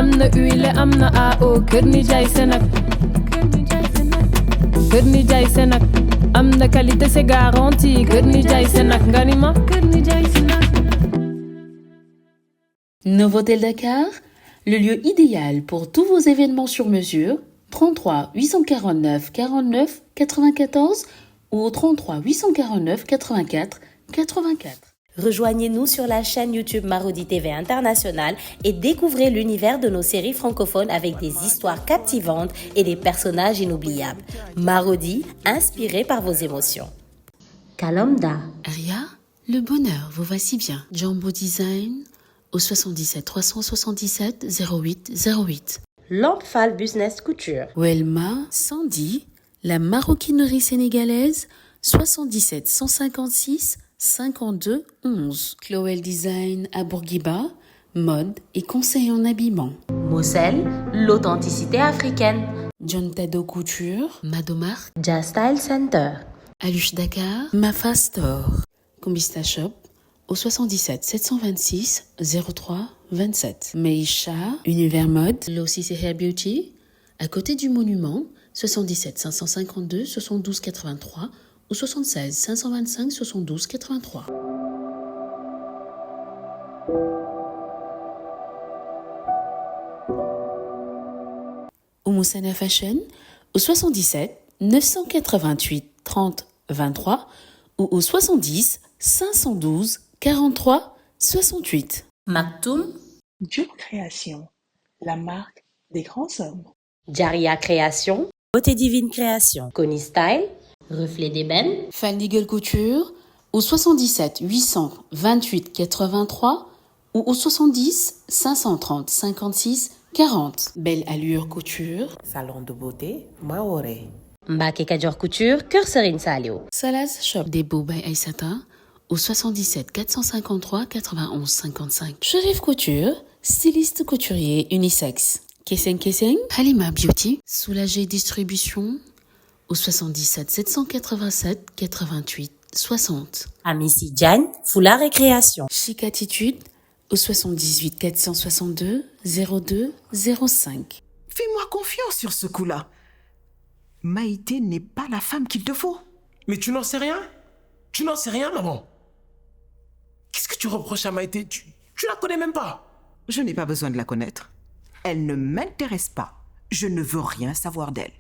amna huile amna AO kër nijaay Senac kër nijaay Senac amna qualité c'est garanti kër nijaay Senac nga ni ma kër nijaay Senac. Novotel Dakar, le lieu idéal pour tous vos événements sur mesure. 33 849 49 94 ou au 33 849 84 84. Rejoignez-nous sur la chaîne YouTube Marodi TV International et découvrez l'univers de nos séries francophones avec des histoires captivantes et des personnages inoubliables. Marodi, inspiré par vos émotions. Kalomda. Aria, le bonheur vous va si bien. Jumbo Design au 77 377 08 08. Lampfal Business Couture. Welma, Sandy, la maroquinerie sénégalaise 77 156 52 11. Chloé Design à Bourguiba, mode et conseil en habillement. Moselle, l'authenticité africaine. John Tado Couture, Madomar, Jazz Style Center. Aluche Dakar, Mafa Store. Combista Shop au 77 726 03 27. Meisha, Univers Mode, Lossis et Hair Beauty, à côté du monument, 77 552 72 83 ou 76 525 72 83. Oumoussana Fashion au 77 988 30 23 ou au 70 512 43 68. Maktoum. Dieu Création, la marque des grands hommes. Jaria Création. Beauté Divine Création. Connie Style. Reflet d'ébène. Fanny Gueule Couture au 77 828 83 ou au 70 530 56 40. Belle Allure Couture. Salon de beauté Maoré. Mbake Kadior Couture, Cœur Serine Salio. Salaz Shop des Beaux by Aïssata au 77 453 91 55. Chérif Couture, styliste couturier unisexe. Kesseng Kesseng, Halima Beauty, Soulagé Distribution au 77 787 88 60. Amici Diagne, Foulard et Création. Chic Attitude au 78 462 02 05. Fais-moi confiance sur ce coup-là. Maïté n'est pas la femme qu'il te faut. Mais tu n'en sais rien? Tu n'en sais rien, maman? Qu'est-ce que tu reproches à Maïté? Tu la connais même pas. Je n'ai pas besoin de la connaître. Elle ne m'intéresse pas. Je ne veux rien savoir d'elle.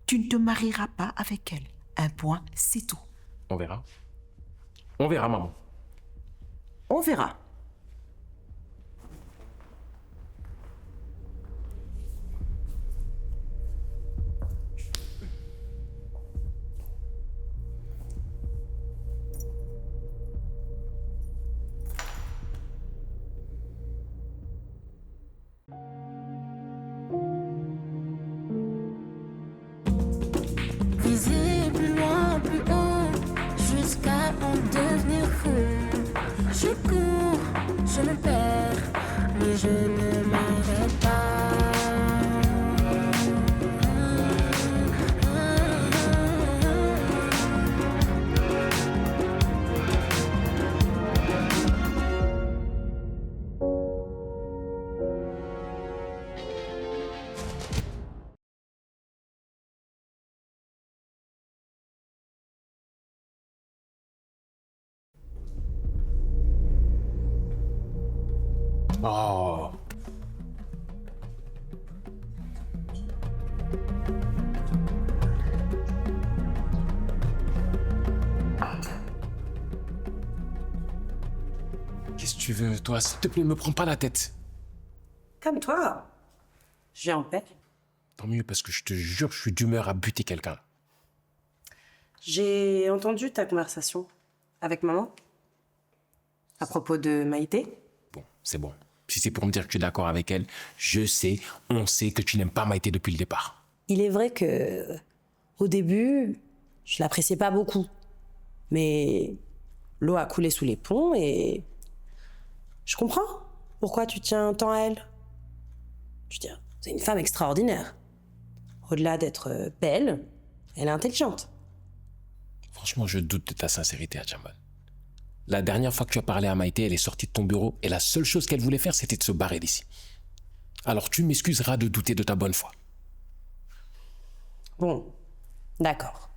Tu ne te marieras pas avec elle. Un point, c'est tout. On verra. On verra, maman. On verra. Viser plus loin, plus haut, jusqu'à en devenir fou. Je cours, je me perds, mais je ne m'arrête pas. Oh. Qu'est-ce que tu veux, toi? S'il te plaît, me prends pas la tête. Calme-toi. Je viens en paix. Tant mieux, parce que je te jure, je suis d'humeur à buter quelqu'un. J'ai entendu ta conversation avec maman à propos de Maïté. Bon, c'est bon. Si c'est pour me dire que tu es d'accord avec elle, je sais, on sait que tu n'aimes pas Maïté depuis le départ. Il est vrai que, au début, je l'appréciais pas beaucoup. Mais l'eau a coulé sous les ponts et je comprends pourquoi tu tiens tant à elle. Je veux dire, c'est une femme extraordinaire. Au-delà d'être belle, elle est intelligente. Franchement, je doute de ta sincérité, Adjamal. La dernière fois que tu as parlé à Maïté, elle est sortie de ton bureau et la seule chose qu'elle voulait faire, c'était de se barrer d'ici. Alors tu m'excuseras de douter de ta bonne foi. Bon, d'accord.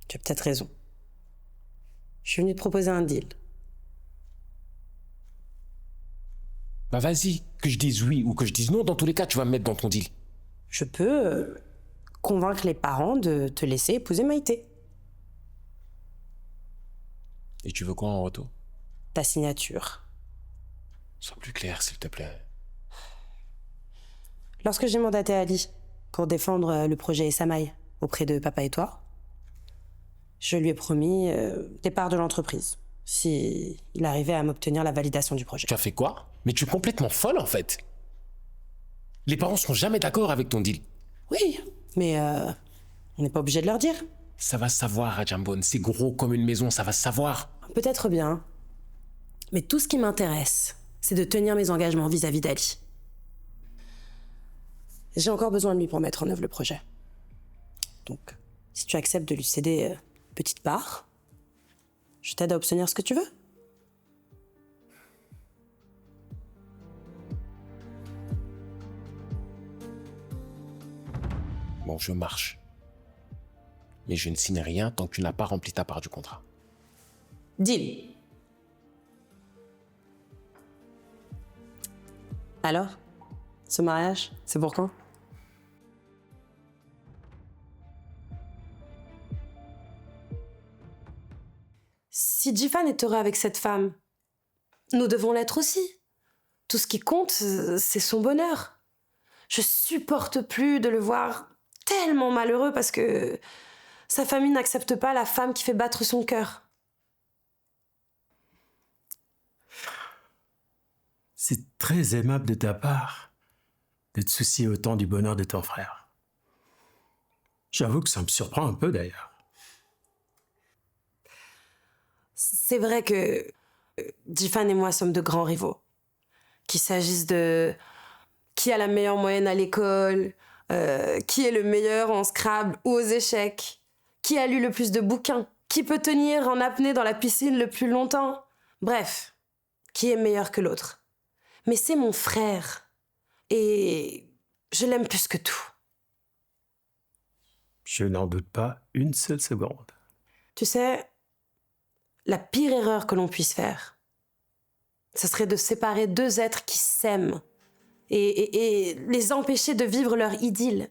Tu as peut-être raison. Je suis venue te proposer un deal. Bah vas-y, que je dise oui ou que je dise non, dans tous les cas, tu vas me mettre dans ton deal. Je peux convaincre les parents de te laisser épouser Maïté. Et tu veux quoi en retour? Ta signature. Sois plus clair, s'il te plaît. Lorsque j'ai mandaté Ali pour défendre le projet Samaï auprès de papa et toi, je lui ai promis des parts de l'entreprise si il arrivait à m'obtenir la validation du projet. Tu as fait quoi? Mais tu es complètement folle, en fait. Les parents seront jamais d'accord avec ton deal. Oui, mais on n'est pas obligé de leur dire. Ça va se savoir, Rajambon. C'est gros comme une maison, ça va se savoir. Peut-être bien. Mais tout ce qui m'intéresse, c'est de tenir mes engagements vis-à-vis d'Ali. J'ai encore besoin de lui pour mettre en œuvre le projet. Donc, si tu acceptes de lui céder une petite part, je t'aide à obtenir ce que tu veux. Bon, je marche. Mais je ne signe rien tant que tu n'as pas rempli ta part du contrat. Deal. Alors, ce mariage, c'est pour quand? Si Jifan est heureux avec cette femme, nous devons l'être aussi. Tout ce qui compte, c'est son bonheur. Je supporte plus de le voir tellement malheureux parce que sa famille n'accepte pas la femme qui fait battre son cœur. C'est très aimable de ta part de te soucier autant du bonheur de ton frère. J'avoue que ça me surprend un peu d'ailleurs. C'est vrai que Jifan et moi sommes de grands rivaux. Qu'il s'agisse de qui a la meilleure moyenne à l'école, qui est le meilleur en Scrabble ou aux échecs, qui a lu le plus de bouquins, qui peut tenir en apnée dans la piscine le plus longtemps. Bref, qui est meilleur que l'autre. Mais c'est mon frère. Et je l'aime plus que tout. Je n'en doute pas une seule seconde. Tu sais, la pire erreur que l'on puisse faire, ce serait de séparer deux êtres qui s'aiment et les empêcher de vivre leur idylle.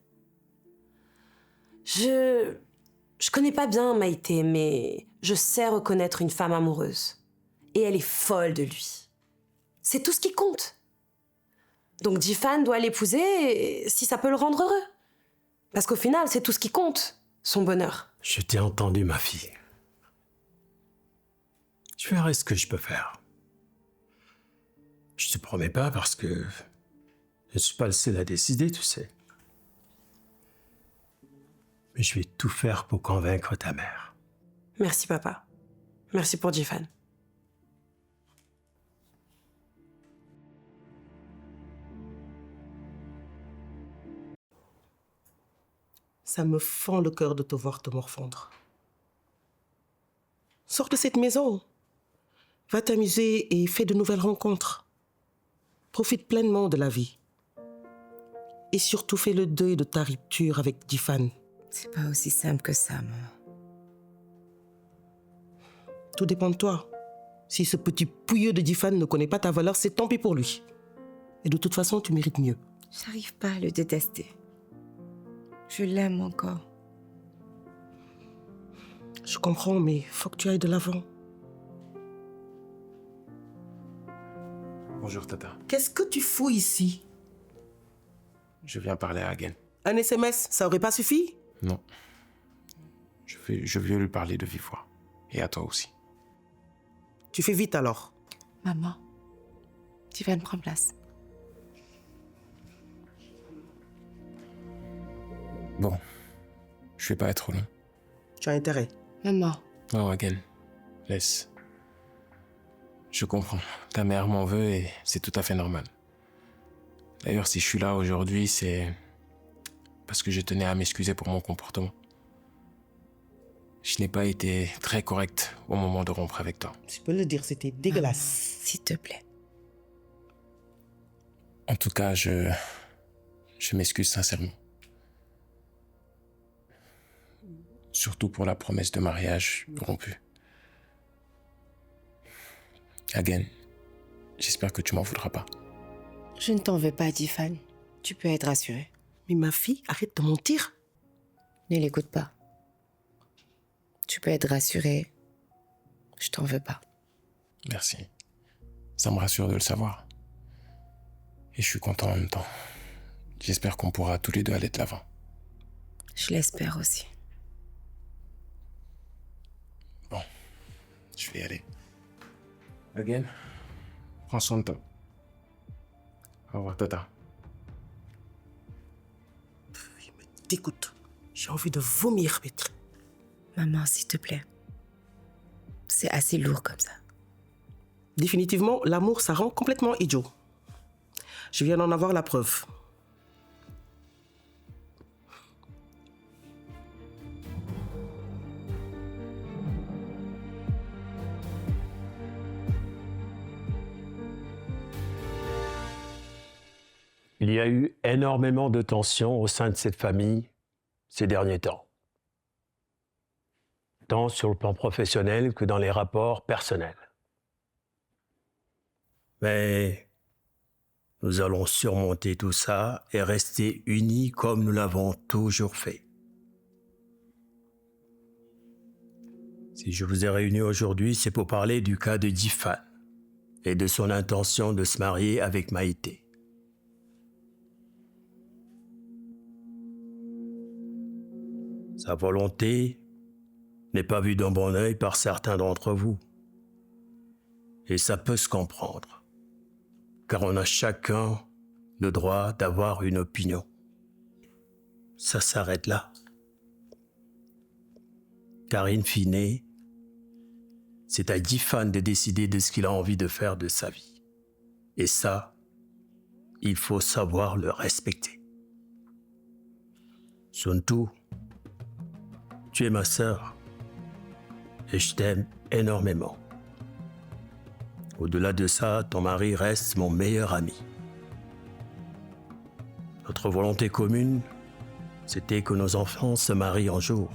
Je connais pas bien Maïté, mais je sais reconnaître une femme amoureuse. Et elle est folle de lui. C'est tout ce qui compte. Donc Jifan doit l'épouser si ça peut le rendre heureux. Parce qu'au final, c'est tout ce qui compte, son bonheur. Je t'ai entendu, ma fille. Je verrai ce que je peux faire. Je te promets pas parce que je ne suis pas le seul à décider, tu sais. Mais je vais tout faire pour convaincre ta mère. Merci, papa. Merci pour Jifan. Ça me fend le cœur de te voir te morfondre. Sors de cette maison. Va t'amuser et fais de nouvelles rencontres. Profite pleinement de la vie. Et surtout fais le deuil de ta rupture avec Jifan. C'est pas aussi simple que ça, maman. Tout dépend de toi. Si ce petit pouilleux de Jifan ne connaît pas ta valeur, c'est tant pis pour lui. Et de toute façon, tu mérites mieux. J'arrive pas à le détester. Je l'aime encore. Je comprends, mais faut que tu ailles de l'avant. Bonjour, Tata. Qu'est-ce que tu fous ici? Je viens parler à Hagen. Un SMS, ça aurait pas suffi? Non. Je vais lui parler de vive voix. Et à toi aussi. Tu fais vite alors. Maman, tu vas prendre place. Bon, je vais pas être long. Tu as intérêt. Maman. Oh, Hagen, laisse. Je comprends. Ta mère m'en veut et c'est tout à fait normal. D'ailleurs, si je suis là aujourd'hui, c'est parce que je tenais à m'excuser pour mon comportement. Je n'ai pas été très correct au moment de rompre avec toi. Tu peux le dire, c'était dégueulasse. S'il te plaît. En tout cas, je m'excuse sincèrement. Surtout pour la promesse de mariage rompue. Again, j'espère que tu m'en voudras pas. Je ne t'en veux pas, Difan. Tu peux être rassurée. Mais ma fille, arrête de mentir. Ne l'écoute pas. Tu peux être rassurée. Je t'en veux pas. Merci. Ça me rassure de le savoir. Et je suis content en même temps. J'espère qu'on pourra tous les deux aller de l'avant. Je l'espère aussi. Bon, je vais y aller. Again, prends soin de toi. Au revoir, Tata. Écoute, j'ai envie de vomir, Maître. Maman, s'il te plaît. C'est assez lourd comme ça. Définitivement, l'amour, ça rend complètement idiot. Je viens d'en avoir la preuve. Il y a eu énormément de tensions au sein de cette famille ces derniers temps, tant sur le plan professionnel que dans les rapports personnels. Mais nous allons surmonter tout ça et rester unis comme nous l'avons toujours fait. Si je vous ai réunis aujourd'hui, c'est pour parler du cas de Difan et de son intention de se marier avec Maïté. Sa volonté n'est pas vue d'un bon œil par certains d'entre vous. Et ça peut se comprendre, car on a chacun le droit d'avoir une opinion. Ça s'arrête là. Car in fine, c'est à Difan de décider de ce qu'il a envie de faire de sa vie. Et ça, il faut savoir le respecter. Surtout, tu es ma sœur et je t'aime énormément. Au-delà de ça, ton mari reste mon meilleur ami. Notre volonté commune, c'était que nos enfants se marient un jour.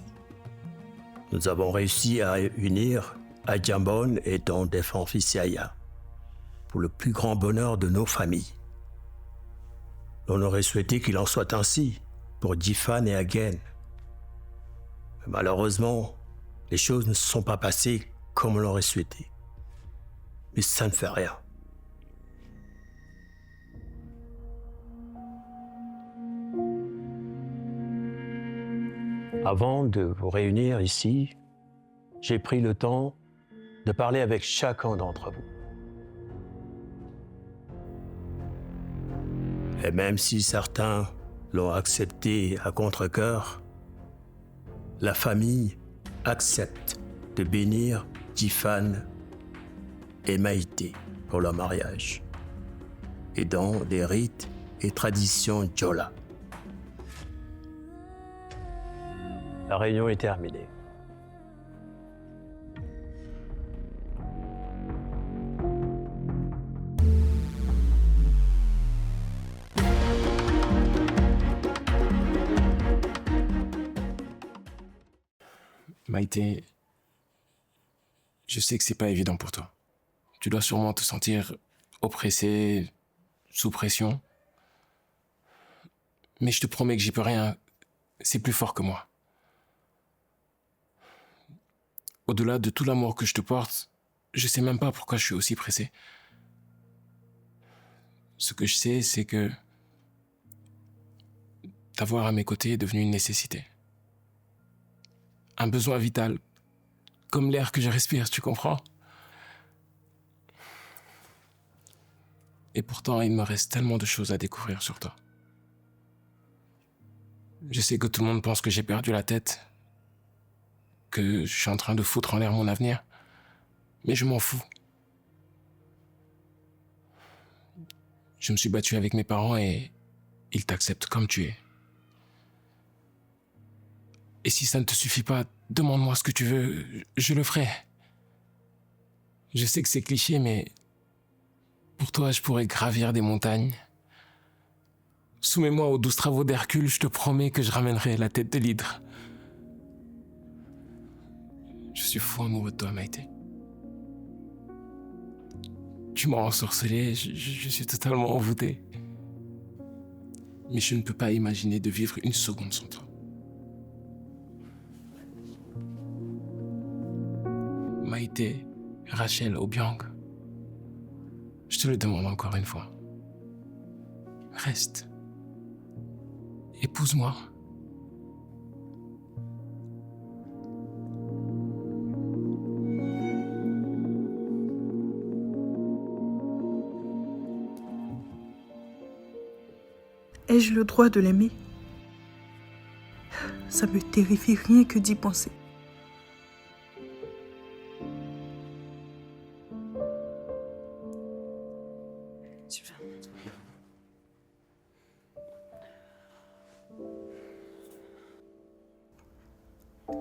Nous avons réussi à unir Adjambon et ton défunt fils Yaya pour le plus grand bonheur de nos familles. On aurait souhaité qu'il en soit ainsi pour Difan et Again. Malheureusement, les choses ne se sont pas passées comme on l'aurait souhaité. Mais ça ne fait rien. Avant de vous réunir ici, j'ai pris le temps de parler avec chacun d'entre vous. Et même si certains l'ont accepté à contre-cœur, la famille accepte de bénir Difan et Maïté pour leur mariage, et dans des rites et traditions Djola. La réunion est terminée. Maïté, je sais que c'est pas évident pour toi. Tu dois sûrement te sentir oppressée, sous pression. Mais je te promets que j'y peux rien. C'est plus fort que moi. Au-delà de tout l'amour que je te porte, je sais même pas pourquoi je suis aussi pressé. Ce que je sais, c'est que t'avoir à mes côtés est devenu une nécessité. Un besoin vital, comme l'air que je respire, tu comprends? Et pourtant, il me reste tellement de choses à découvrir sur toi. Je sais que tout le monde pense que j'ai perdu la tête, que je suis en train de foutre en l'air mon avenir, mais je m'en fous. Je me suis battu avec mes parents et ils t'acceptent comme tu es. Et si ça ne te suffit pas, demande-moi ce que tu veux, je le ferai. Je sais que c'est cliché, mais pour toi, je pourrais gravir des montagnes, Soumets-moi aux 12 travaux d'Hercule, je te promets que je ramènerai la tête de l'hydre. Je suis fou amoureux de toi, Maïté. Tu m'as ensorcelé, je suis totalement envoûté. Mais je ne peux pas imaginer de vivre une seconde sans toi. Maïté, Rachel, Obiang, je te le demande encore une fois. Reste. Épouse-moi. Ai-je le droit de l'aimer? Ça me terrifie rien que d'y penser.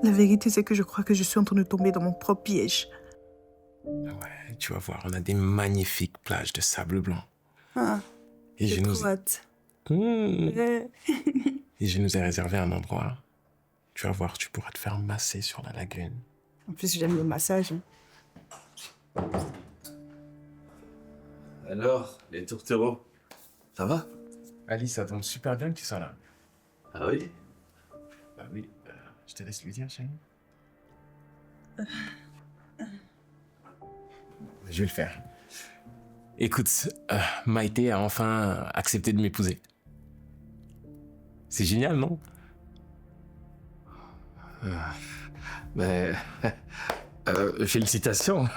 La vérité, c'est que je crois que je suis en train de tomber dans mon propre piège. Ouais, tu vas voir, on a des magnifiques plages de sable blanc. Ah, Et j'ai trop hâte. Et je nous ai réservé un endroit. Tu vas voir, tu pourras te faire masser sur la lagune. En plus, j'aime le massage. Alors, les tourtereaux, ça va? Alice, ça tombe super bien que tu sois là. Ah oui? Bah oui, je te laisse lui dire, chérie. Je vais le faire. Écoute, Maïté a enfin accepté de m'épouser. C'est génial, non? Mais... félicitations.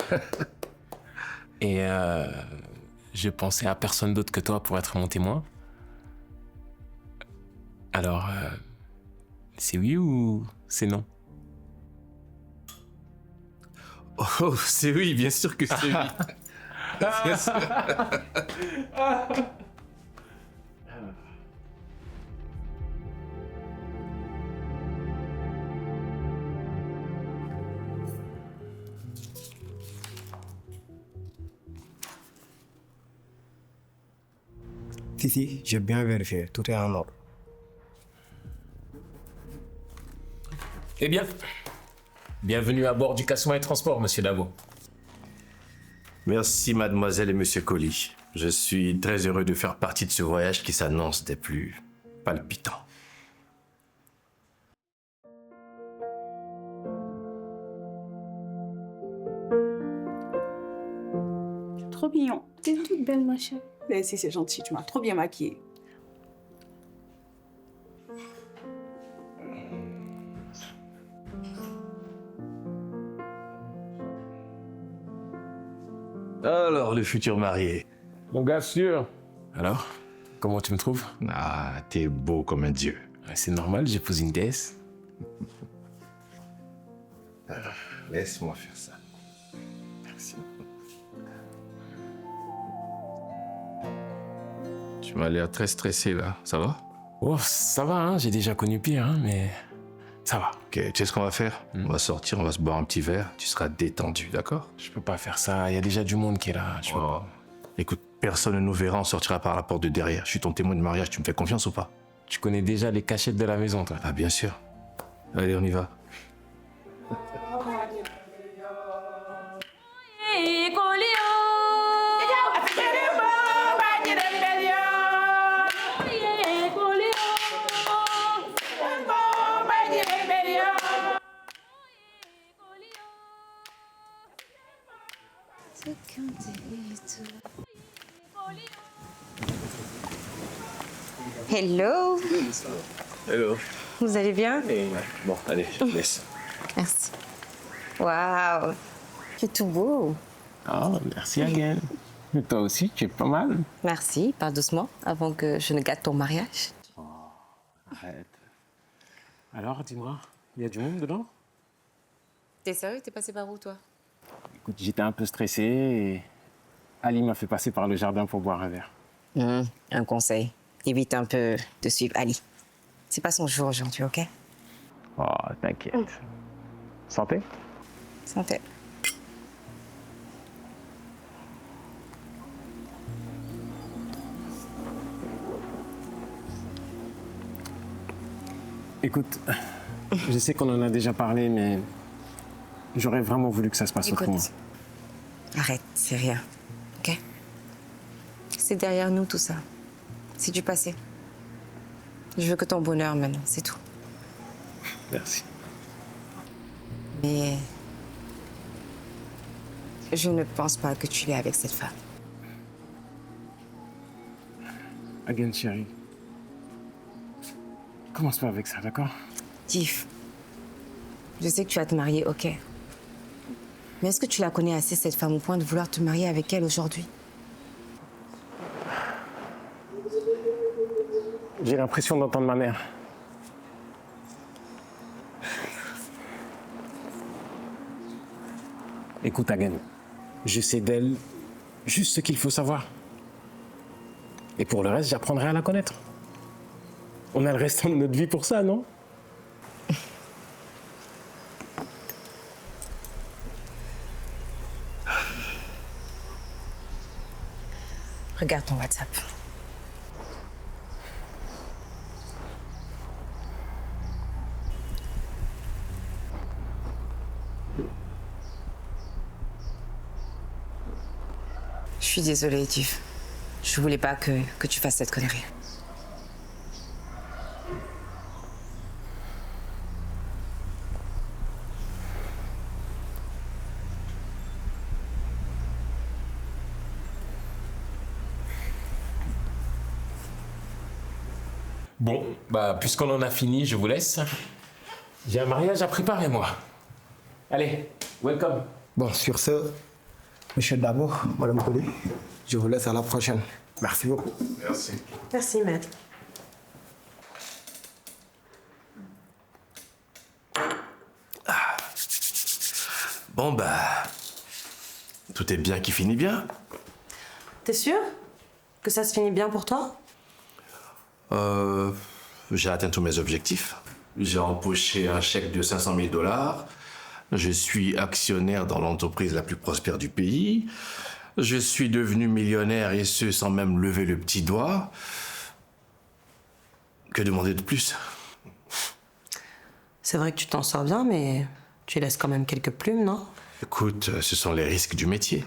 Et je pensais à personne d'autre que toi pour être mon témoin. Alors, c'est oui ou c'est non? Oh, c'est oui, bien sûr que c'est oui. Bien sûr. Si, j'ai bien vérifié. Tout est en ordre. Eh bien, bienvenue à bord du Cassoin et Transport, monsieur Dabo. Merci, mademoiselle et monsieur Colli. Je suis très heureux de faire partie de ce voyage qui s'annonce des plus palpitants. Trop mignon. T'es toute belle, ma chérie. Mais si, c'est gentil. Tu m'as trop bien maquillée. Alors, le futur marié. Mon gars sûr. Alors, comment tu me trouves? Ah, t'es beau comme un dieu. C'est normal, j'épouse une déesse. Laisse-moi faire ça. Merci. Tu m'as l'air très stressé là, ça va? Oh, ça va, hein, j'ai déjà connu pire, hein, mais ça va. Ok, tu sais ce qu'on va faire? On va sortir, on va se boire un petit verre, tu seras détendu, d'accord? Je peux pas faire ça, il y a déjà du monde qui est là. Je peux pas. Écoute, personne ne nous verra, on sortira par la porte de derrière. Je suis ton témoin de mariage, tu me fais confiance ou pas? Tu connais déjà les cachettes de la maison, toi? Ah, bien sûr. Allez, on y va. Hello. Hello. Vous allez bien? Bon, allez, je te laisse. Merci. Waouh. Tu es tout beau. Oh, merci again. Et toi aussi, tu es pas mal. Merci. Parle doucement avant que je ne gâte ton mariage. Arrête. Alors, dis-moi, il y a du monde dedans? T'es sérieux? T'es passé par où, toi? Écoute, j'étais un peu stressé et Ali m'a fait passer par le jardin pour boire un verre. Un conseil. Évite un peu de suivre Ali. C'est pas son jour aujourd'hui, ok? Oh, t'inquiète. Santé? Santé. Écoute, je sais qu'on en a déjà parlé, mais j'aurais vraiment voulu que ça se passe autrement. Arrête, c'est rien. Ok? C'est derrière nous tout ça. C'est du passé. Je veux que ton bonheur maintenant, c'est tout. Merci. Mais je ne pense pas que tu l'es avec cette femme. Again, chérie. Commence pas avec ça, d'accord? Tiff, je sais que tu vas te marier, ok. Mais est-ce que tu la connais assez, cette femme, au point de vouloir te marier avec elle aujourd'hui? J'ai l'impression d'entendre ma mère. Écoute, Agen, je sais d'elle juste ce qu'il faut savoir. Et pour le reste, j'apprendrai à la connaître. On a le restant de notre vie pour ça, non? Regarde ton WhatsApp. Je suis désolée, Tiff. Je voulais pas que tu fasses cette connerie. Bon, bah, puisqu'on en a fini, je vous laisse. J'ai un mariage à préparer, moi. Allez, welcome. Bon, sur ce, monsieur Dabo, madame Colli, je vous laisse à la prochaine. Merci beaucoup. Merci. Merci, maître. Bon, bah... Tout est bien qui finit bien. T'es sûr que ça se finit bien pour toi? J'ai atteint tous mes objectifs. J'ai empoché un chèque de 500 000 $. Je suis actionnaire dans l'entreprise la plus prospère du pays. Je suis devenu millionnaire et ce sans même lever le petit doigt. Que demander de plus? C'est vrai que tu t'en sors bien, mais tu laisses quand même quelques plumes, non? Écoute, ce sont les risques du métier.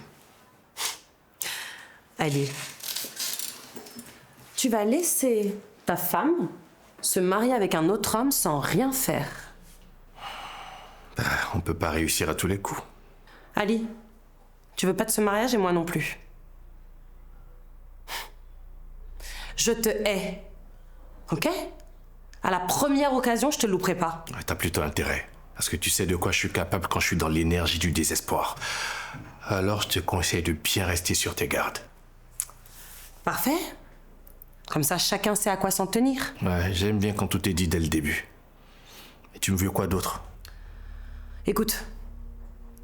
Allez. Tu vas laisser ta femme se marier avec un autre homme sans rien faire. On peut pas réussir à tous les coups. Ali, tu veux pas de ce mariage et moi non plus. Je te hais. Ok? À la première occasion, je te louperai pas. T'as plutôt intérêt. Parce que tu sais de quoi je suis capable quand je suis dans l'énergie du désespoir. Alors je te conseille de bien rester sur tes gardes. Parfait. Comme ça, chacun sait à quoi s'en tenir. Ouais, j'aime bien quand tout est dit dès le début. Et tu me veux quoi d'autre? Écoute,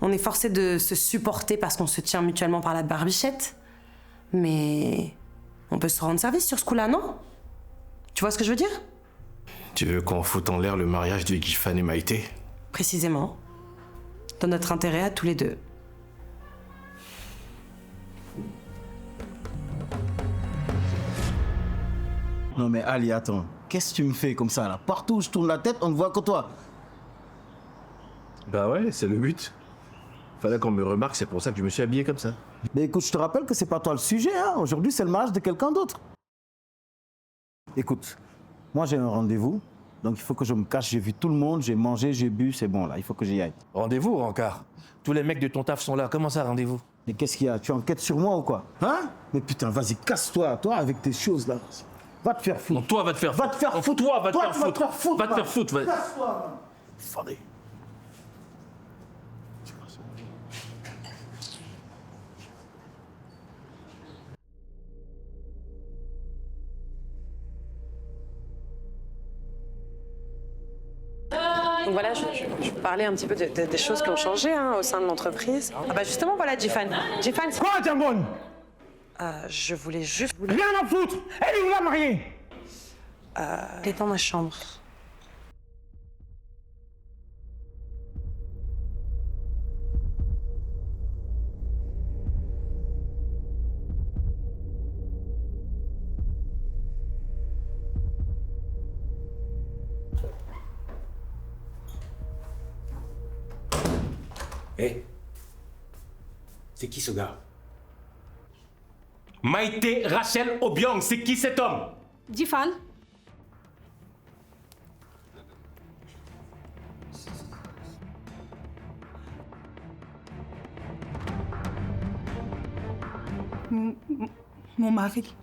on est forcé de se supporter parce qu'on se tient mutuellement par la barbichette. Mais on peut se rendre service sur ce coup-là, non? Tu vois ce que je veux dire? Tu veux qu'on foute en l'air le mariage de Guifan et Maïté? Précisément. Dans notre intérêt à tous les deux. Non mais Ali, attends. Qu'est-ce que tu me fais comme ça là? Partout où je tourne la tête, on ne voit que toi. Bah ouais, c'est le but. Fallait qu'on me remarque, c'est pour ça que je me suis habillé comme ça. Mais écoute, je te rappelle que c'est pas toi le sujet, hein. Aujourd'hui, c'est le mariage de quelqu'un d'autre. Écoute, moi j'ai un rendez-vous, donc il faut que je me cache. J'ai vu tout le monde, j'ai mangé, j'ai bu, c'est bon là, il faut que j'y aille. Rendez-vous, Rancard? Tous les mecs de ton taf sont là, comment ça, rendez-vous? Mais qu'est-ce qu'il y a? Tu enquêtes sur moi ou quoi? Hein? Mais putain, vas-y, casse-toi, toi avec tes choses là. Va te faire foutre. Non, toi, va te faire foutre. Va te faire foutre. Toi, va te Toi, faire tu vas foutre. te faire foutre. Va te faire foutre, vas-y. Casse-toi. Fadé. Donc voilà, je parlais un petit peu des choses qui ont changé hein, au sein de l'entreprise. Ah bah justement, voilà, Jifan. Jifan, c'est... Quoi, Jambon? Je voulais juste... Rien à foutre. Elle est où la mariée? Elle est dans ma chambre. Hé, c'est qui ce gars? Maïté Rachel Obiang, c'est qui cet homme? Jifal. Mon mari.